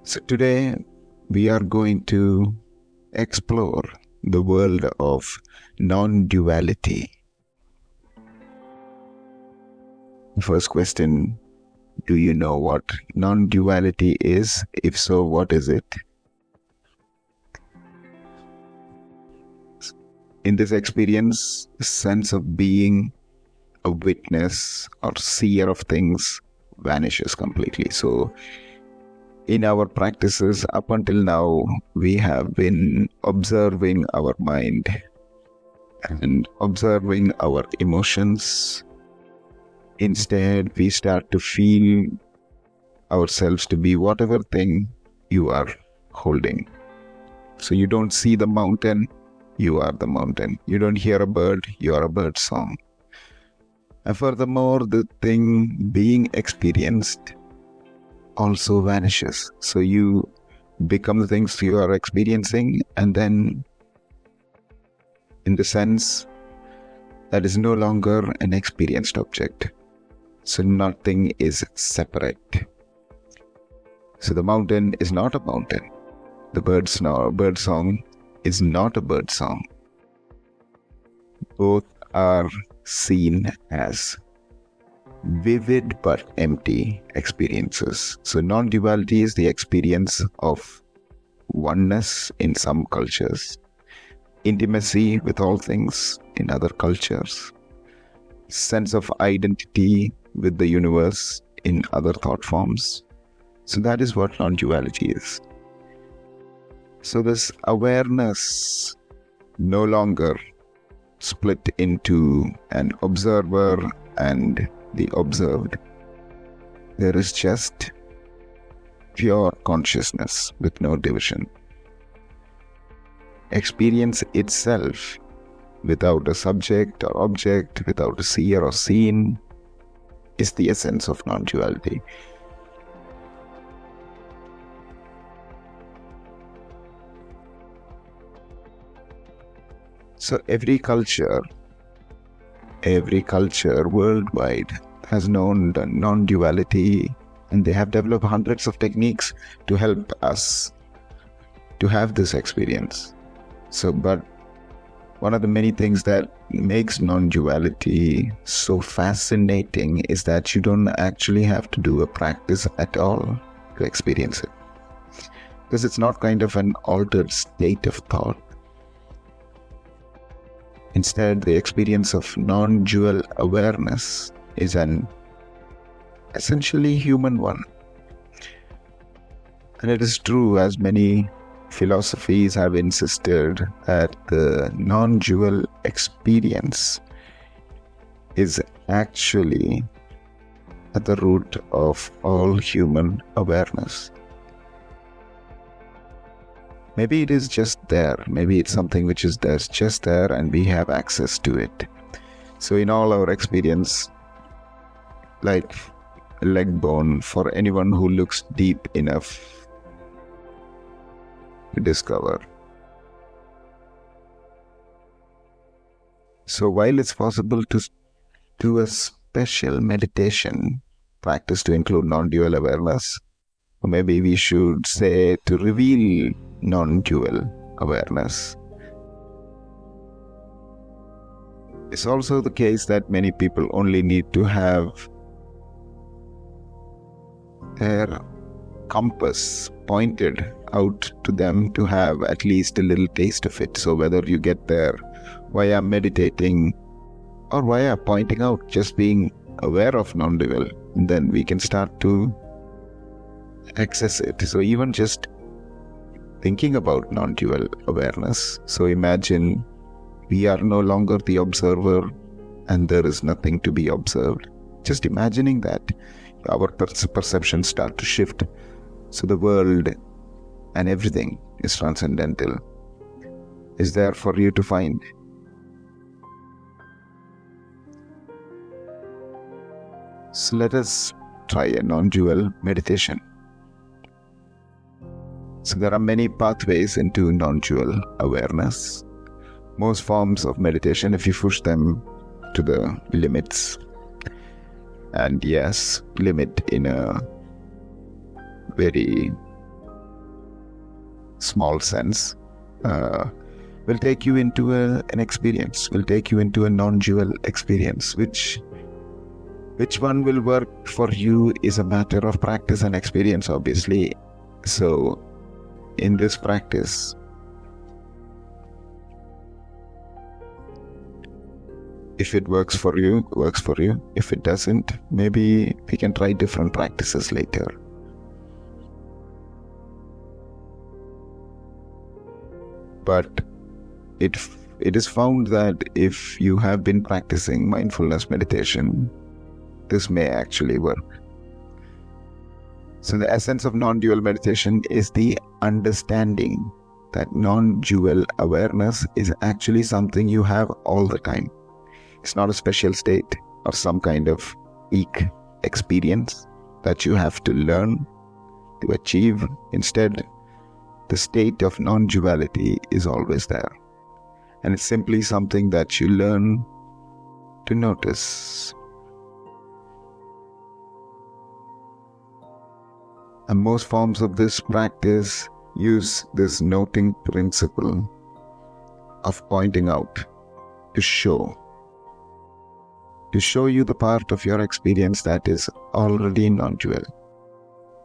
So today we are going to explore the world of non-duality. First question, do you know what non-duality is? If so, what is it? In this experience, the sense of being a witness or seer of things vanishes completely. So in our practices up until now, we have been observing our mind and observing our emotions. Instead, we start to feel ourselves to be whatever thing you are holding. So you don't see the mountain, you are the mountain. You don't hear a bird, you are a bird song. And furthermore, the thing being experienced also vanishes. So you become the things you are experiencing, and then in the sense that is no longer an experienced object. So nothing is separate. So the mountain is not a mountain. The bird song is not a bird song. Both are seen as vivid but empty experiences. So non-duality is the experience of oneness in some cultures, intimacy with all things in other cultures, sense of identity with the universe in other thought forms. So that is what non-duality is. So this awareness no longer split into an observer and the observed. There is just pure consciousness with no division. Experience itself without a subject or object, without a seer or seen, is the essence of non-duality. So every culture worldwide has known the non-duality, and they have developed hundreds of techniques to help us to have this experience. But one of the many things that makes non-duality so fascinating is that you don't actually have to do a practice at all to experience it. Because it's not kind of an altered state of thought. Instead, the experience of non-dual awareness is an essentially human one. And it is true, as many philosophies have insisted, that the non-dual experience is actually at the root of all human awareness. Maybe it is just there. Maybe it's something which is there's just there and we have access to it. So in all our experience, like a leg bone, for anyone who looks deep enough to discover. So while it's possible to do a special meditation practice to include non-dual awareness, or maybe we should say to reveal non-dual awareness, it's also the case that many people only need to have their compass pointed out to them to have at least a little taste of it. So whether you get there via meditating or via pointing out, just being aware of non-dual, then we can start to access it. So even just thinking about non-dual awareness. So imagine we are no longer the observer and there is nothing to be observed. Just imagining that, our perceptions start to shift. So the world and everything is transcendental, is there for you to find. So let us try a non-dual meditation. So there are many pathways into non-dual awareness. Most forms of meditation, if you push them to the limits, and yes, limit in a very small sense, will take you into an experience, will take you into a non-dual experience. Which one will work for you is a matter of practice and experience, obviously. So in this practice, if it works for you, it works for you. If it doesn't, maybe we can try different practices later. But it is found that if you have been practicing mindfulness meditation, this may actually work. So the essence of non-dual meditation is the understanding that non-dual awareness is actually something you have all the time. It's not a special state or some kind of peak experience that you have to learn to achieve. Instead, the state of non-duality is always there. And it's simply something that you learn to notice. And most forms of this practice use this noting principle of pointing out to show you the part of your experience that is already non-dual.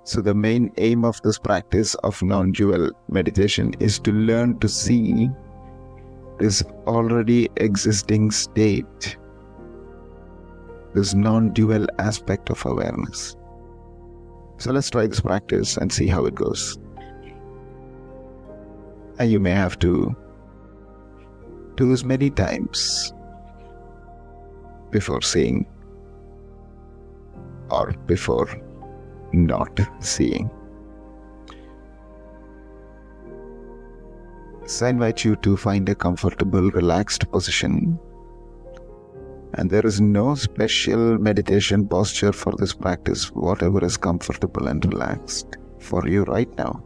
So the main aim of this practice of non-dual meditation is to learn to see this already existing state, this non-dual aspect of awareness. So let's try this practice and see how it goes. And you may have to do this many times before seeing or before not seeing. So I invite you to find a comfortable, relaxed position. And there is no special meditation posture for this practice, whatever is comfortable and relaxed for you right now.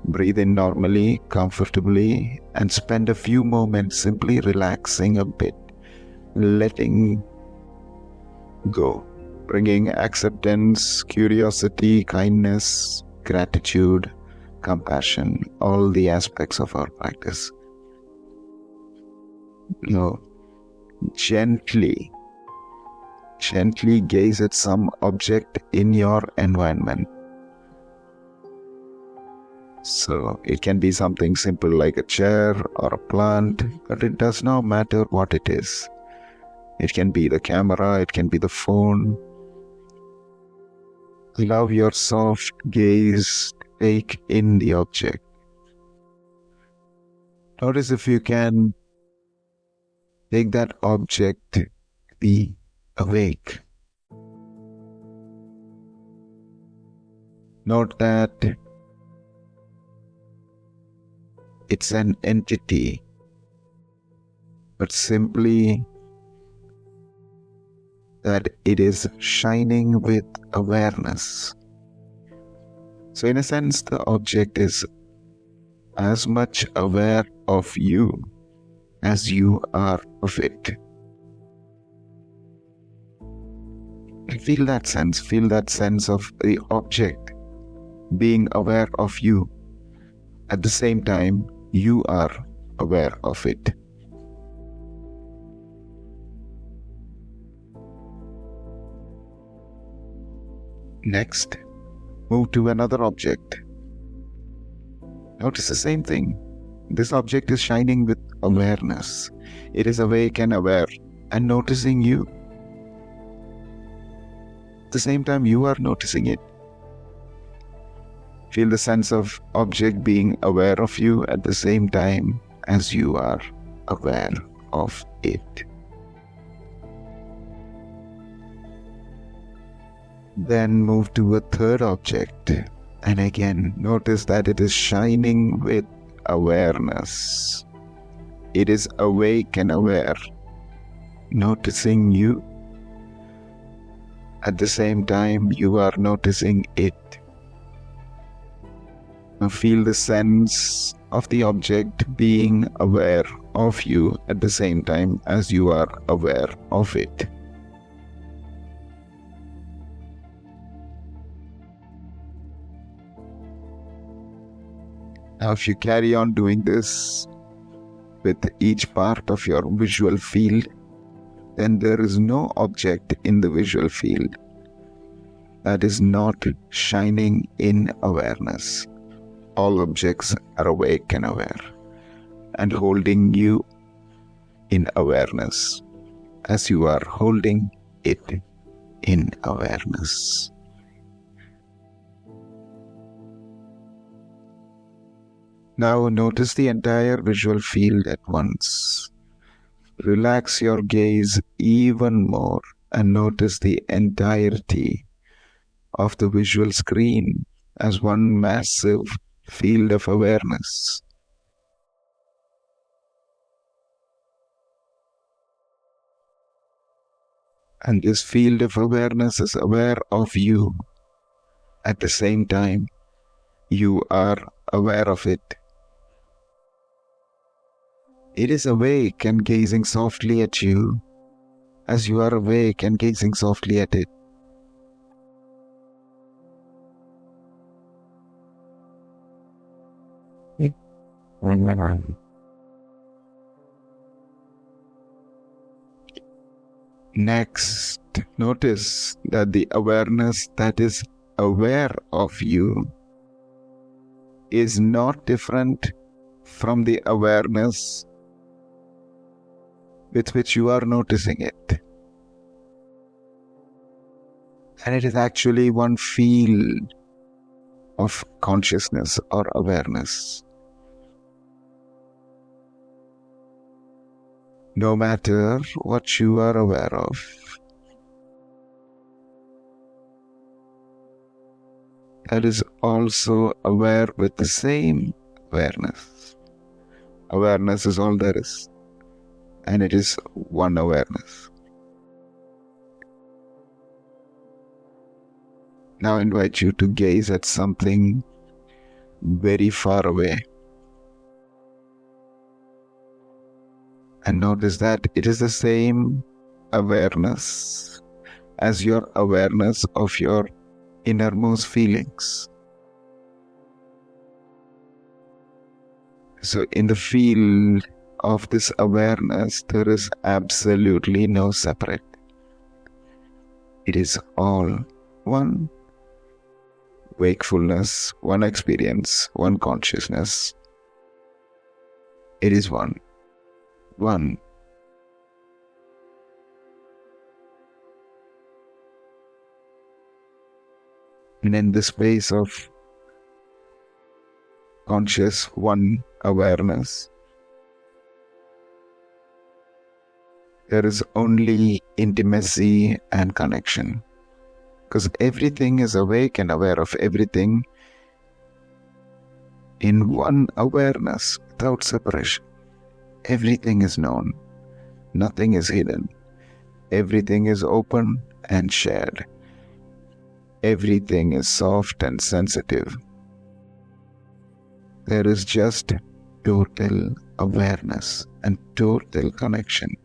Breathe in normally, comfortably, and spend a few moments simply relaxing a bit, letting go, bringing acceptance, curiosity, kindness, gratitude, compassion, all the aspects of our practice. Gently gaze at some object in your environment. So it can be something simple like a chair or a plant, but it does not matter what it is. It can be the camera, it can be the phone. Allow your soft gaze to take in the object. Notice if you can take that object to be awake. Note that it's an entity, but simply that it is shining with awareness. So in a sense, the object is as much aware of you as you are of it. Feel that sense of the object being aware of you. At the same time, you are aware of it. Next, move to another object. Notice the same thing. This object is shining with awareness. It is awake and aware and noticing you. At the same time, you are noticing it. Feel the sense of object being aware of you at the same time as you are aware of it. Then move to a third object, and again notice that it is shining with awareness. It is awake and aware, noticing you. At the same time, you are noticing it. Now feel the sense of the object being aware of you at the same time as you are aware of it. Now, if you carry on doing this with each part of your visual field, then there is no object in the visual field that is not shining in awareness. All objects are awake and aware and holding you in awareness as you are holding it in awareness. Now notice the entire visual field at once. Relax your gaze even more and notice the entirety of the visual screen as one massive field of awareness. And this field of awareness is aware of you. At the same time, you are aware of it. It is awake and gazing softly at you as you are awake and gazing softly at it. Next, notice that the awareness that is aware of you is not different from the awareness with which you are noticing it. And it is actually one field of consciousness or awareness. No matter what you are aware of, that is also aware with the same awareness. Awareness is all there is, and it is one awareness. Now I invite you to gaze at something very far away. And notice that it is the same awareness as your awareness of your innermost feelings. So in the field of this awareness, there is absolutely no separate. It is all one wakefulness, one experience, one consciousness. It is one. One. And in the space of conscious one awareness, there is only intimacy and connection. Because everything is awake and aware of everything in one awareness without separation. Everything is known. Nothing is hidden. Everything is open and shared. Everything is soft and sensitive. There is just total awareness and total connection.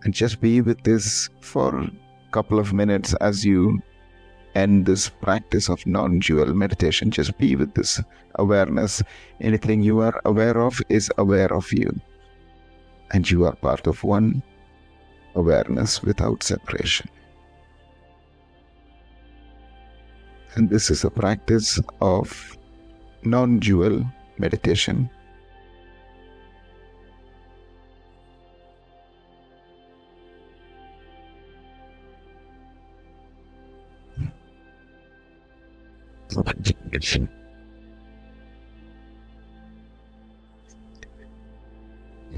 And just be with this for a couple of minutes as you end this practice of non-dual meditation. Just be with this awareness. Anything you are aware of is aware of you. And you are part of one awareness without separation. And this is a practice of non-dual meditation.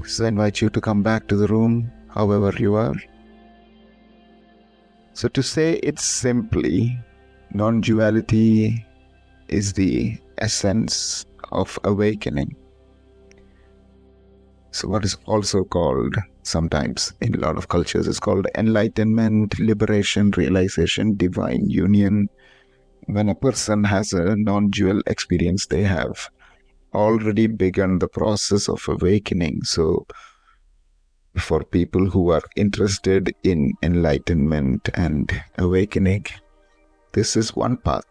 So I invite you to come back to the room, however you are. So to say it simply, non-duality is the essence of awakening. So what is also called, sometimes in a lot of cultures, is called enlightenment, liberation, realization, divine union. When a person has a non-dual experience, they have already begun the process of awakening. So for people who are interested in enlightenment and awakening, this is one path.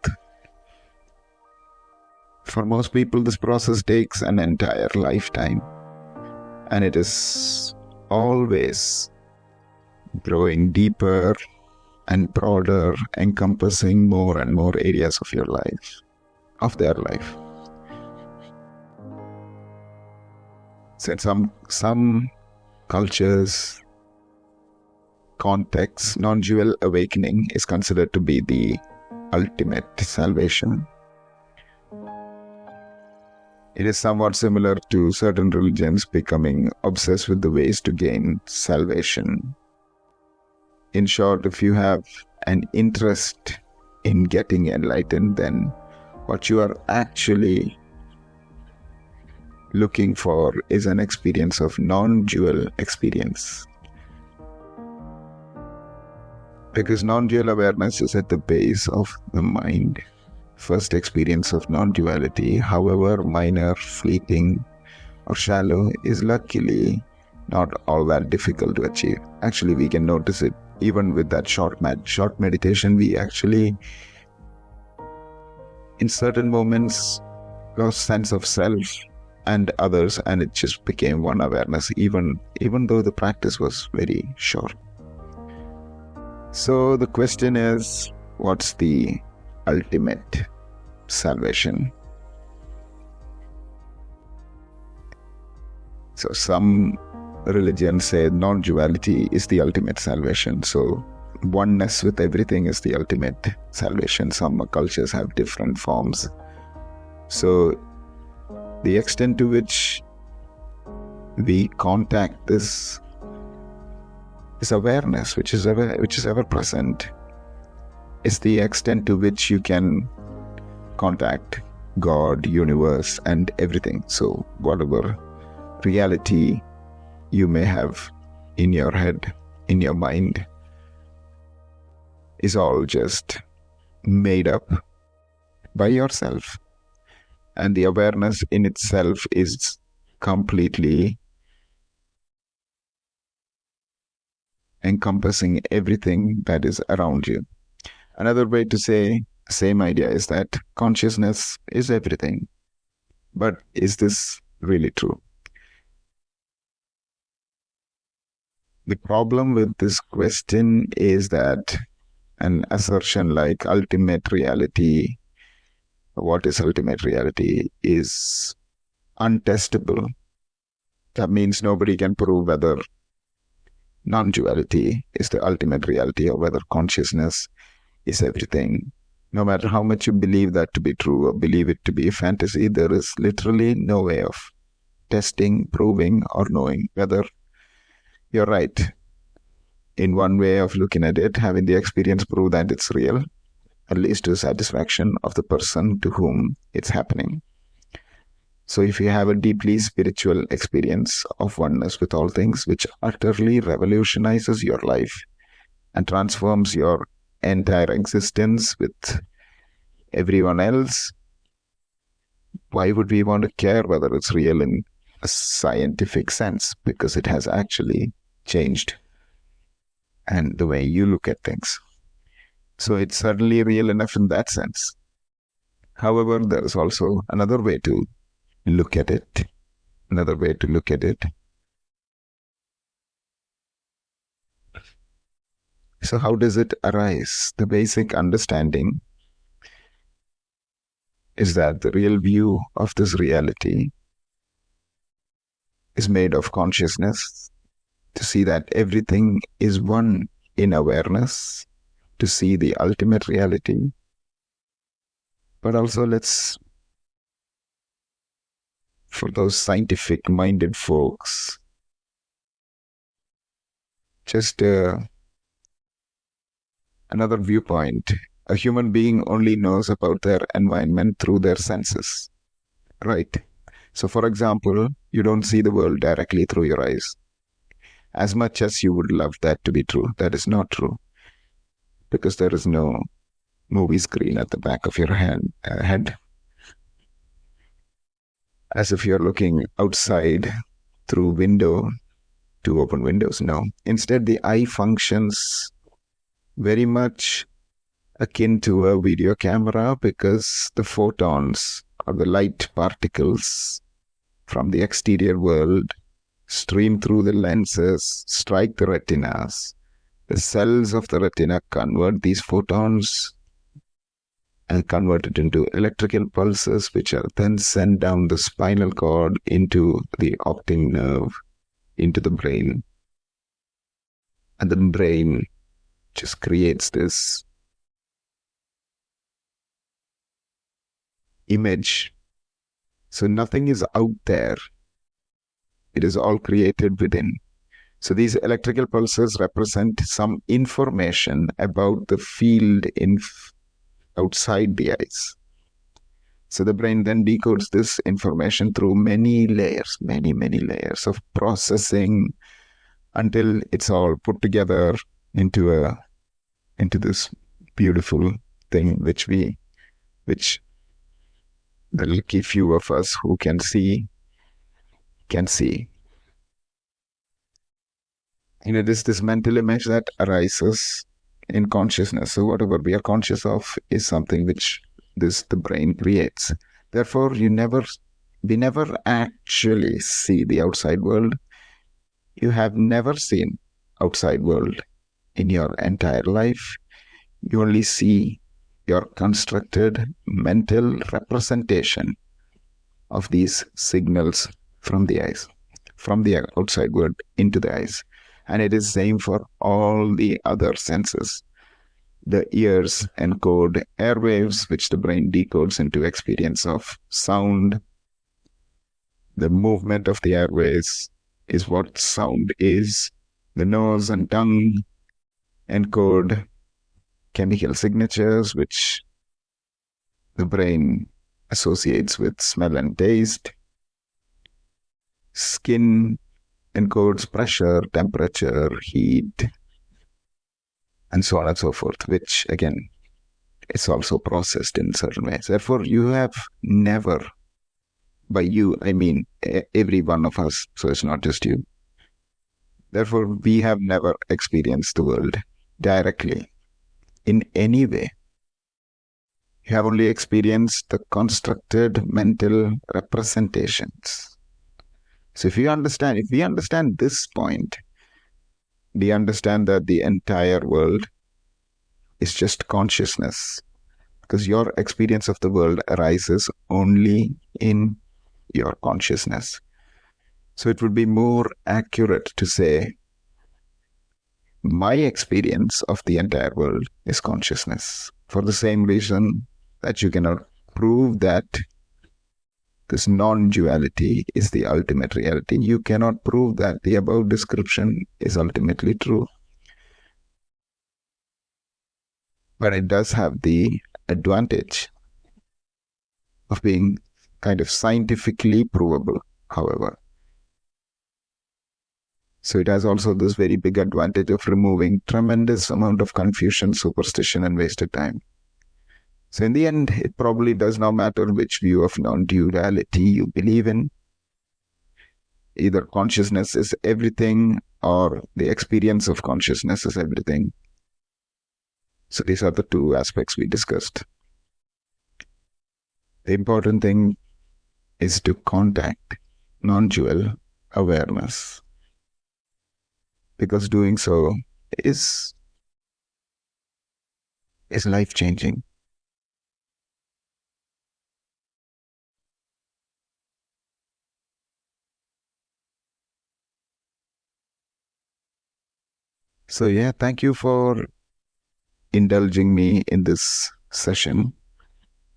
For most people, this process takes an entire lifetime, and it is always growing deeper and broader, encompassing more and more areas of your life, of their life. So in some cultures, contexts, non-dual awakening is considered to be the ultimate salvation. It is somewhat similar to certain religions becoming obsessed with the ways to gain salvation. In short, if you have an interest in getting enlightened, then what you are actually looking for is an experience of non-dual experience. Because non-dual awareness is at the base of the mind. First experience of non-duality, however minor, fleeting, or shallow, is luckily not all that difficult to achieve. Actually, we can notice it even with that short meditation. We actually, in certain moments, lost sense of self and others, and it just became one awareness, even though the practice was very short. So the question is, what's the ultimate salvation? So some religions say non-duality is the ultimate salvation. So oneness with everything is the ultimate salvation. Some cultures have different forms. So the extent to which we contact this awareness, which is ever present, is the extent to which you can contact God, universe, and everything. So whatever reality you may have in your head, in your mind, is all just made up by yourself. And the awareness in itself is completely encompassing everything that is around you. Another way to say the same idea is that consciousness is everything. But is this really true? The problem with this question is that an assertion like ultimate reality, what is ultimate reality, is untestable. That means nobody can prove whether non-duality is the ultimate reality or whether consciousness is everything. No matter how much you believe that to be true or believe it to be a fantasy, there is literally no way of testing, proving, or knowing whether you're right. In one way of looking at it, having the experience prove that it's real, at least to the satisfaction of the person to whom it's happening. So if you have a deeply spiritual experience of oneness with all things, which utterly revolutionizes your life and transforms your entire existence with everyone else, why would we want to care whether it's real in a scientific sense? Because it has actually changed and the way you look at things. So it's certainly real enough in that sense. However, there is also another way to look at it. So how does it arise? The basic understanding is that the real view of this reality is made of consciousness, to see that everything is one in awareness, to see the ultimate reality. But also for those scientific-minded folks, just another viewpoint. A human being only knows about their environment through their senses, right? So for example, you don't see the world directly through your eyes. As much as you would love that to be true, that is not true. Because there is no movie screen at the back of your head. As if you're looking outside through window, two open windows. No. Instead, the eye functions very much akin to a video camera, because the photons or the light particles from the exterior world stream through the lenses, strike the retinas. The cells of the retina convert these photons and convert it into electrical pulses, which are then sent down the spinal cord into the optic nerve, into the brain. And the brain just creates this image. So nothing is out there. It is all created within. So these electrical pulses represent some information about the field outside the eyes. So the brain then decodes this information through many layers of processing until it's all put together into this beautiful thing, which the lucky few of us who can see. It is this mental image that arises in consciousness. So whatever we are conscious of is something which the brain creates. Therefore, we never actually see the outside world. You have never seen outside world in your entire life. You only see your constructed mental representation of these signals from the eyes, from the outside world into the eyes. And it is same for all the other senses. The ears encode airwaves, which the brain decodes into experience of sound. The movement of the airways is what sound is. The nose and tongue encode chemical signatures, which the brain associates with smell and taste. Skin encodes pressure, temperature, heat, and so on and so forth, which again is also processed in certain ways. Therefore, you have never, by you, I mean every one of us, so it's not just you. Therefore, we have never experienced the world directly in any way. You have only experienced the constructed mental representations. So if we understand this point, we understand that the entire world is just consciousness, because your experience of the world arises only in your consciousness. So it would be more accurate to say, my experience of the entire world is consciousness, for the same reason that you cannot prove that this non-duality is the ultimate reality. You cannot prove that the above description is ultimately true. But it does have the advantage of being kind of scientifically provable, however. So it has also this very big advantage of removing tremendous amount of confusion, superstition, and wasted time. So in the end, it probably does not matter which view of non-duality you believe in. Either consciousness is everything, or the experience of consciousness is everything. So these are the two aspects we discussed. The important thing is to contact non-dual awareness, because doing so is life-changing. So yeah, thank you for indulging me in this session.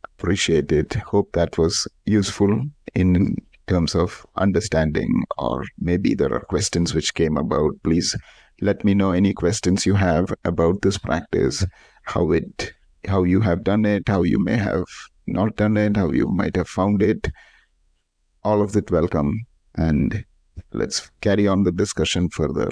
Appreciate it. Hope that was useful in terms of understanding, or maybe there are questions which came about. Please let me know any questions you have about this practice, how you have done it, how you may have not done it, how you might have found it. All of it welcome, and let's carry on the discussion further.